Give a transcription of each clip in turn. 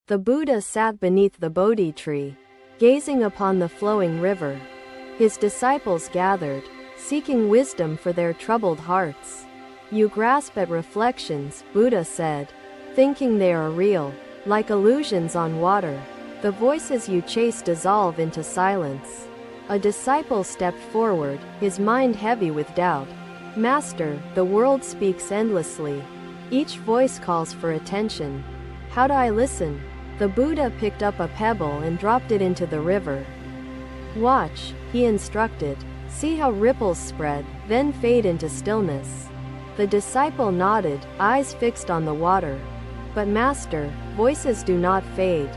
The Buddha sat beneath the Bodhi tree, gazing upon the flowing river. His disciples gathered, seeking wisdom for their troubled hearts. You grasp at reflections, Buddha said, thinking they are real, like illusions on water. The voices you chase dissolve into silence. A disciple stepped forward, his mind heavy with doubt. Master, the world speaks endlessly. Each voice calls for attention. How do I listen? The Buddha picked up a pebble and dropped it into the river. Watch, he instructed. See how ripples spread, then fade into stillness. The disciple nodded, eyes fixed on the water. But Master, voices do not fade.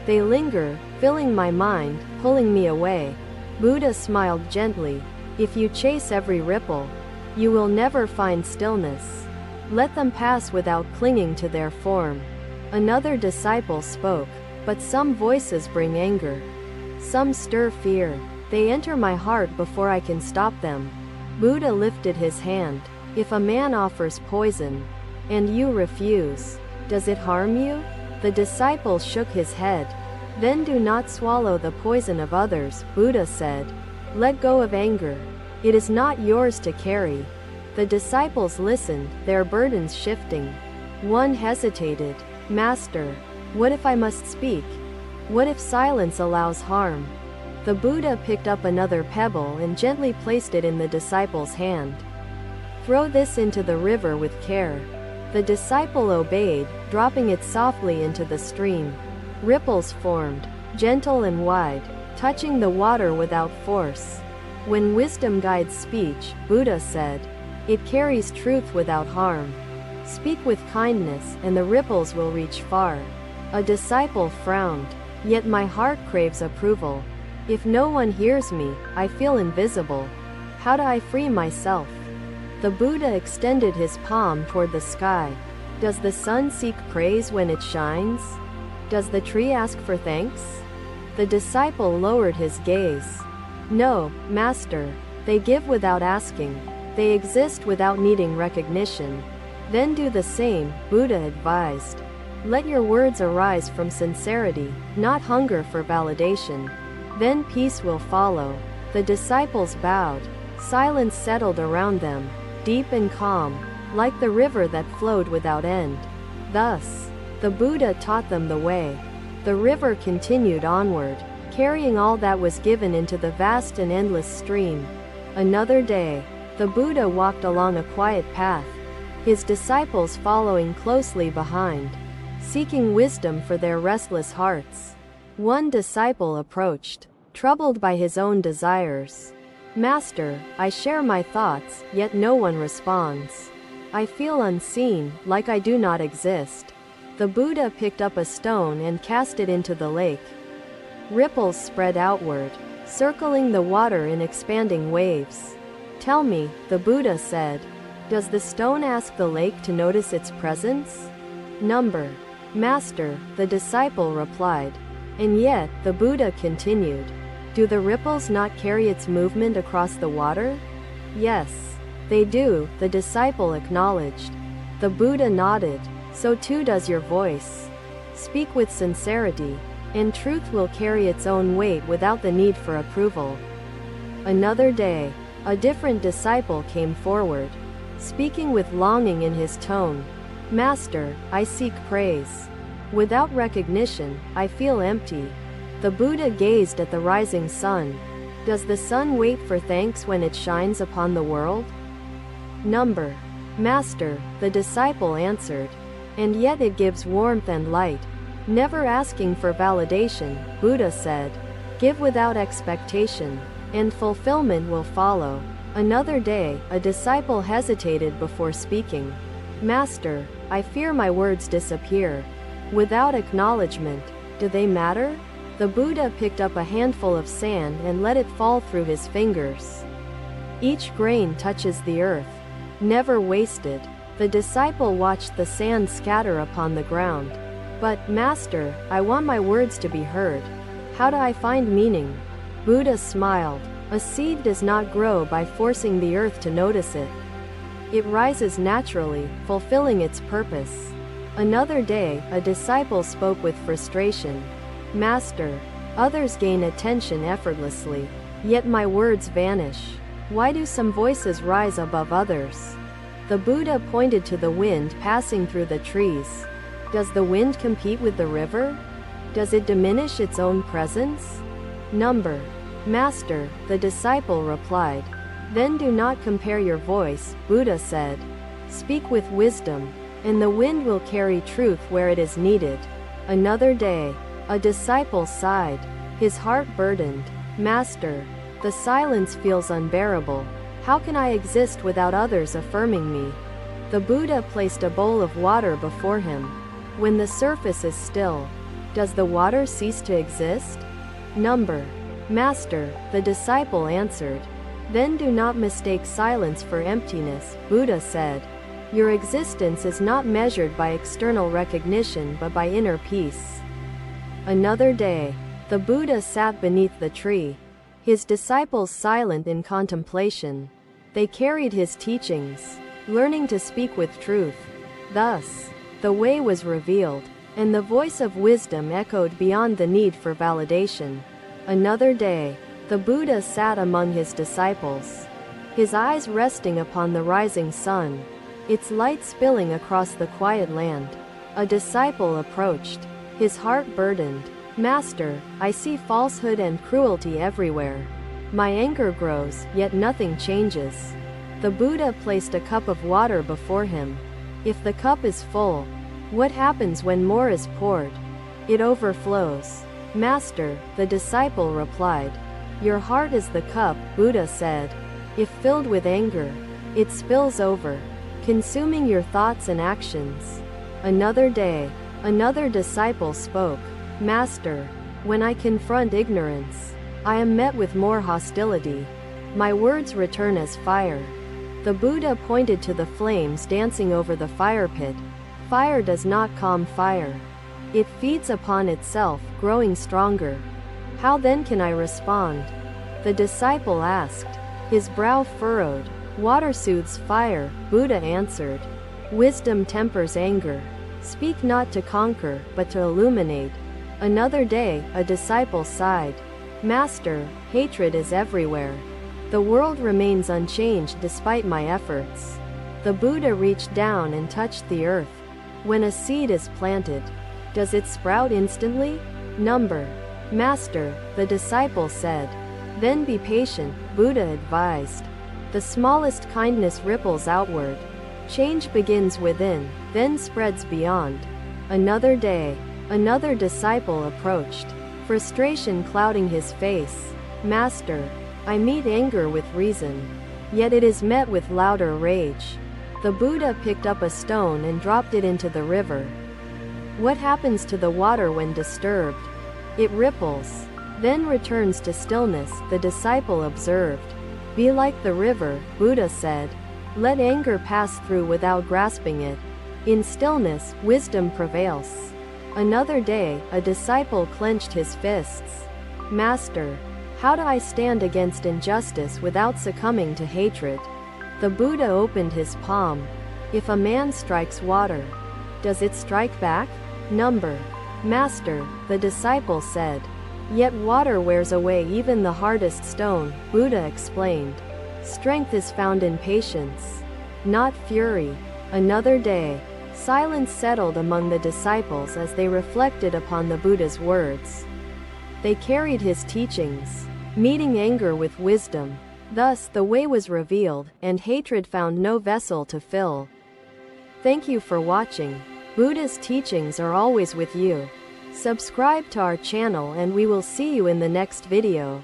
They linger, filling my mind, pulling me away. Buddha smiled gently. If you chase every ripple, you will never find stillness. Let them pass without clinging to their form. Another disciple spoke, but some voices bring anger. Some stir fear. They enter my heart before I can stop them. Buddha lifted his hand. If a man offers poison, and you refuse, does it harm you? The disciple shook his head. Then do not swallow the poison of others, Buddha said. Let go of anger. It is not yours to carry. The disciples listened, their burdens shifting. One hesitated. Master, what if I must speak? What if silence allows harm? The Buddha picked up another pebble and gently placed it in the disciple's hand. Throw this into the river with care. The disciple obeyed, dropping it softly into the stream. Ripples formed, gentle and wide, touching the water without force. When wisdom guides speech, Buddha said, it carries truth without harm. Speak with kindness, and the ripples will reach far. A disciple frowned. Yet my heart craves approval. If no one hears me, I feel invisible. How do I free myself? The Buddha extended his palm toward the sky. Does the sun seek praise when it shines? Does the tree ask for thanks? The disciple lowered his gaze. No, Master. They give without asking. They exist without needing recognition. Then do the same, Buddha advised. Let your words arise from sincerity, not hunger for validation. Then peace will follow. The disciples bowed. Silence settled around them, deep and calm, like the river that flowed without end. Thus, the Buddha taught them the way. The river continued onward, carrying all that was given into the vast and endless stream. Another day, the Buddha walked along a quiet path, his disciples following closely behind, seeking wisdom for their restless hearts. One disciple approached, troubled by his own desires. Master, I share my thoughts, yet no one responds. I feel unseen, like I do not exist. The Buddha picked up a stone and cast it into the lake. Ripples spread outward, circling the water in expanding waves. Tell me, the Buddha said, does the stone ask the lake to notice its presence? Number. Master, the disciple replied. And yet, the Buddha continued. Do the ripples not carry its movement across the water? Yes, they do, the disciple acknowledged. The Buddha nodded. So too does your voice. Speak with sincerity, and truth will carry its own weight without the need for approval. Another day, a different disciple came forward, speaking with longing in his tone. Master, I seek praise. Without recognition, I feel empty. The Buddha gazed at the rising sun. Does the sun wait for thanks when it shines upon the world? Number. Master, the disciple answered. And yet it gives warmth and light. Never asking for validation, Buddha said. Give without expectation, and fulfillment will follow. Another day, a disciple hesitated before speaking. Master, I fear my words disappear. Without acknowledgement, do they matter? The Buddha picked up a handful of sand and let it fall through his fingers. Each grain touches the earth, never wasted. The disciple watched the sand scatter upon the ground. But, Master, I want my words to be heard. How do I find meaning? Buddha smiled. A seed does not grow by forcing the earth to notice it. It rises naturally, fulfilling its purpose. Another day, a disciple spoke with frustration. Master, others gain attention effortlessly, yet my words vanish. Why do some voices rise above others? The Buddha pointed to the wind passing through the trees. Does the wind compete with the river? Does it diminish its own presence? Number. Master, the disciple replied. Then do not compare your voice, Buddha said. Speak with wisdom, and the wind will carry truth where it is needed. Another day, a disciple sighed, his heart burdened. Master, the silence feels unbearable. How can I exist without others affirming me? The Buddha placed a bowl of water before him. When the surface is still, does the water cease to exist? Number. Master, the disciple answered. Then do not mistake silence for emptiness, Buddha said. Your existence is not measured by external recognition but by inner peace. Another day, the Buddha sat beneath the tree, his disciples silent in contemplation. They carried his teachings, learning to speak with truth. Thus, the way was revealed, and the voice of wisdom echoed beyond the need for validation. Another day, the Buddha sat among his disciples, his eyes resting upon the rising sun, its light spilling across the quiet land. A disciple approached, his heart burdened. Master, I see falsehood and cruelty everywhere. My anger grows, yet nothing changes. The Buddha placed a cup of water before him. If the cup is full, what happens when more is poured? It overflows. Master, the disciple replied. Your heart is the cup, Buddha said. If filled with anger, it spills over, consuming your thoughts and actions. Another day, another disciple spoke. Master, when I confront ignorance, I am met with more hostility. My words return as fire. The Buddha pointed to the flames dancing over the fire pit. Fire does not calm fire. It feeds upon itself, growing stronger. How then can I respond? The disciple asked, his brow furrowed. Water soothes fire, Buddha answered. Wisdom tempers anger. Speak not to conquer, but to illuminate. Another day, a disciple sighed. Master, hatred is everywhere. The world remains unchanged despite my efforts. The Buddha reached down and touched the earth. When a seed is planted, does it sprout instantly? Number. Master, the disciple said. Then be patient, Buddha advised. The smallest kindness ripples outward. Change begins within, then spreads beyond. Another day, another disciple approached, frustration clouding his face. Master, I meet anger with reason, yet it is met with louder rage. The Buddha picked up a stone and dropped it into the river. What happens to the water when disturbed? It ripples, then returns to stillness, the disciple observed. Be like the river, Buddha said. Let anger pass through without grasping it. In stillness, wisdom prevails. Another day, a disciple clenched his fists. Master, how do I stand against injustice without succumbing to hatred? The Buddha opened his palm. If a man strikes water, does it strike back? Number. Master, the disciple said. Yet water wears away even the hardest stone, Buddha explained. Strength is found in patience, not fury. Another day, silence settled among the disciples as they reflected upon the Buddha's words. They carried his teachings, meeting anger with wisdom. Thus the way was revealed, and hatred found no vessel to fill. Thank you for watching. Buddha's teachings are always with you. Subscribe to our channel and we will see you in the next video.